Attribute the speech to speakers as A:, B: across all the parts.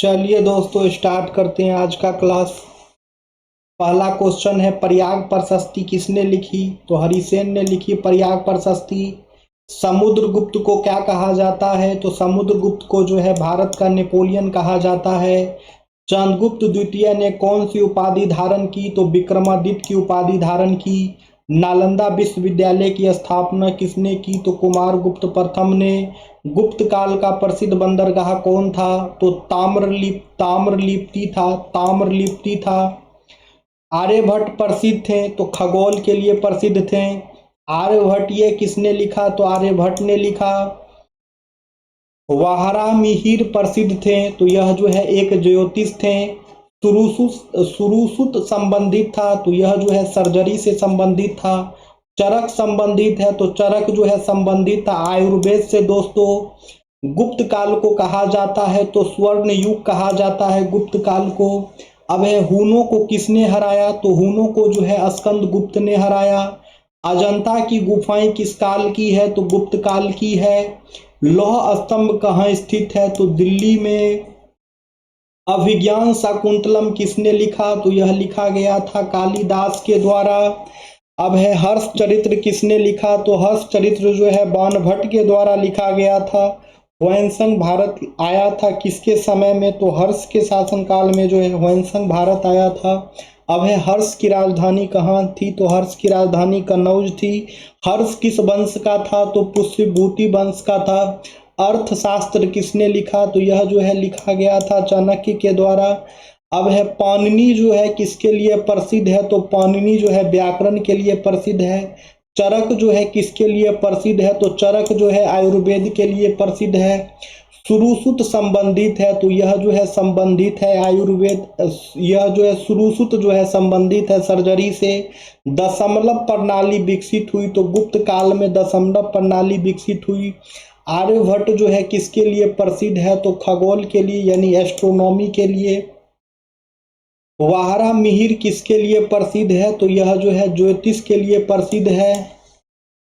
A: चलिए दोस्तों स्टार्ट करते हैं आज का क्लास। पहला क्वेश्चन है, प्रयाग प्रशस्ति किसने लिखी? तो हरिसेन ने लिखी प्रयाग प्रशस्ति। समुद्रगुप्त को क्या कहा जाता है? तो समुद्रगुप्त को जो है भारत का नेपोलियन कहा जाता है। चंद्रगुप्त द्वितीय ने कौन सी उपाधि धारण की? तो विक्रमादित्य की उपाधि धारण की। नालंदा विश्वविद्यालय की स्थापना किसने की? तो कुमारगुप्त प्रथम ने। गुप्त काल का प्रसिद्ध बंदरगाह कौन था? तो ताम्रलिप्ति था। आर्यभट्ट प्रसिद्ध थे तो खगोल के लिए प्रसिद्ध थे। आर्यभट्ट ये किसने लिखा? तो आर्यभट्ट ने लिखा। वाराहमिहिर प्रसिद्ध थे तो यह जो है एक ज्योतिष थे। सुरुसुत संबंधित था तो यह जो है सर्जरी से संबंधित था। चरक संबंधित है तो चरक जो है संबंधित था आयुर्वेद से। दोस्तों गुप्त काल को कहा जाता है तो स्वर्ण युग कहा जाता है गुप्त काल को। अब है हुनों को किसने हराया? तो हुनों को जो है स्कंदगुप्त ने हराया। अजंता की गुफाएं किस काल की है? तो गुप्त काल की है। लौह स्तंभ कहाँ स्थित है? तो दिल्ली में। अभिज्ञान शाकुंतलम किसने लिखा? तो यह लिखा गया था कालिदास के द्वारा। अब है हर्ष चरित्र किसने लिखा? तो हर्ष चरित्र जो है बाणभट्ट के द्वारा लिखा गया था। ह्वेनसंग भारत आया था किसके समय में? तो हर्ष के शासनकाल में जो है ह्वेनसंग भारत आया था। अब है हर्ष की राजधानी कहाँ थी? तो हर्ष की राजधानी कन्नौज थी। हर्ष किस वंश का था? तो पुष्यभूति वंश का था। अर्थशास्त्र किसने लिखा? तो यह जो है लिखा गया था चाणक्य के द्वारा। अब है पाणिनि जो है किसके लिए प्रसिद्ध है? तो पाणिनि जो है व्याकरण के लिए प्रसिद्ध है। चरक जो है किसके लिए प्रसिद्ध है? तो चरक जो है आयुर्वेद के लिए प्रसिद्ध है। सुरुसुत संबंधित है तो यह जो है संबंधित है आयुर्वेद। यह जो है सुरुसुत जो है संबंधित है सर्जरी से। दशमलव प्रणाली विकसित हुई तो गुप्त काल में दशमलव प्रणाली विकसित हुई। आर्यभट्ट जो है किसके लिए प्रसिद्ध है? तो खगोल के लिए यानी एस्ट्रोनॉमी के लिए। वाराहमिहिर किसके लिए प्रसिद्ध है? तो यह जो है ज्योतिष के लिए प्रसिद्ध है।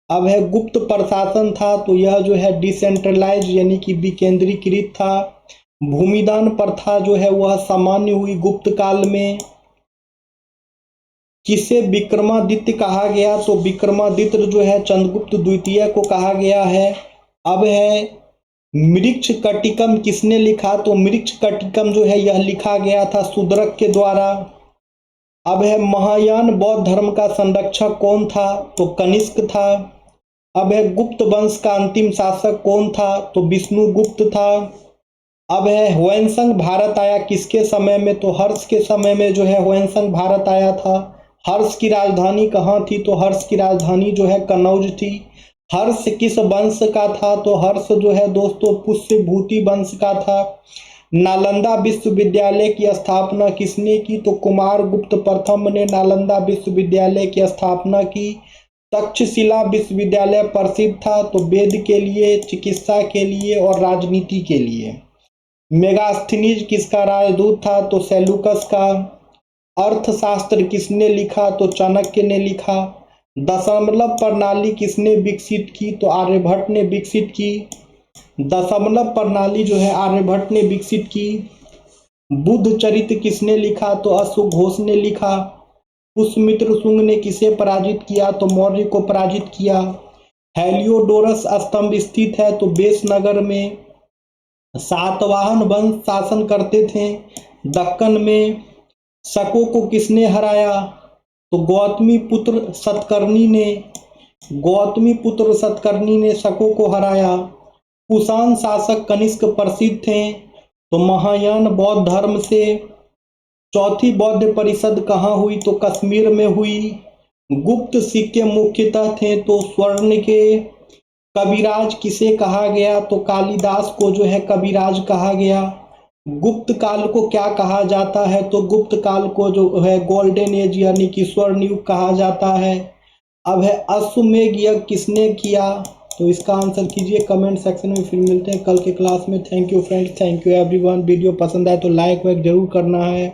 A: अब है गुप्त प्रशासन था तो यह जो है डिसेंट्रलाइज यानी कि विकेंद्रीकृत था। भूमिदान प्रथा जो है वह सामान्य हुई गुप्त काल में। किसे विक्रमादित्य कहा गया? तो विक्रमादित्य जो है चंद्रगुप्त द्वितीय को कहा गया है। अब है मृक्ष कटिकम किसने लिखा? तो मृक्ष कटिकम जो है यह लिखा गया था शूद्रक के द्वारा। अब है महायान बौद्ध धर्म का संरक्षक कौन था? तो कनिष्क था। अब है गुप्त वंश का अंतिम शासक कौन था? तो विष्णुगुप्त था। अब है ह्वेनसंग भारत आया किसके समय में? तो हर्ष के समय में जो है ह्वेनसंग भारत आया था। हर्ष की राजधानी कहाँ थी? तो हर्ष की राजधानी जो है कन्नौज थी। हर्ष किस वंश का था? तो हर्ष जो है दोस्तों पुष्यभूति वंश का था। नालंदा विश्वविद्यालय की स्थापना किसने की? तो कुमारगुप्त प्रथम ने नालंदा विश्वविद्यालय की स्थापना की। तक्षशिला विश्वविद्यालय प्रसिद्ध था तो वेद के लिए, चिकित्सा के लिए और राजनीति के लिए। मेगास्थनीज किसका राजदूत था? तो सेलुकस का। अर्थशास्त्र किसने लिखा? तो चाणक्य ने लिखा। दशमलव प्रणाली किसने विकसित की? तो आर्यभट्ट ने विकसित की। दशमलव प्रणाली जो है आर्यभट्ट ने विकसित की। बुद्ध चरित्र किसने लिखा? तो अशोक घोष ने लिखा। पुष्यमित्र शुंग ने किसे पराजित किया? तो मौर्य को पराजित किया। हेलियोडोरस स्तंभ स्थित है तो बेसनगर में। सातवाहन वंश शासन करते थे दक्कन में। शकों को किसने हराया? तो गौतमी पुत्र सतकर्णी ने शकों को हराया। कुषाण शासक कनिष्क प्रसिद्ध थे तो महायान बौद्ध धर्म से। चौथी बौद्ध परिषद कहाँ हुई? तो कश्मीर में हुई। गुप्त सिक्के मुख्यतः थे तो स्वर्ण के। कविराज किसे कहा गया? तो कालिदास को जो है कविराज कहा गया। गुप्त काल को क्या कहा जाता है? तो गुप्त काल को जो है गोल्डन एज यानी कि स्वर्ण युग कहा जाता है। अब है अश्वमेध यज्ञ किसने किया? तो इसका आंसर कीजिए कमेंट सेक्शन में। फिर मिलते हैं कल के क्लास में। Thank you friends, thank you everyone. Video पसंद आए तो लाइक वाइक जरूर करना है।